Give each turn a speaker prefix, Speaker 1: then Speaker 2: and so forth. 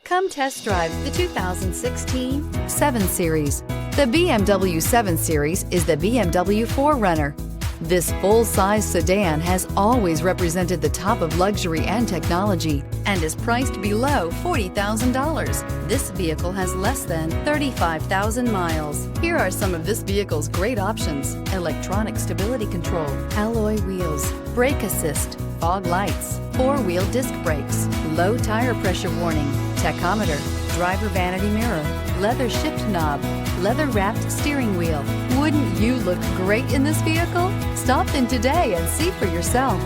Speaker 1: Come test drive the 2016 7 Series. The BMW 7 Series is the BMW 4Runner. This full-size sedan has always represented the top of luxury and technology and is priced below $40,000. This vehicle has less than 35,000 miles. Here are some of this vehicle's great options: electronic stability control, alloy wheels, brake assist, fog lights, 4-wheel disc brakes, low tire pressure warning, tachometer, driver vanity mirror, leather shift knob, leather-wrapped steering wheel. Wouldn't you look great in this vehicle? Stop in today and see for yourself.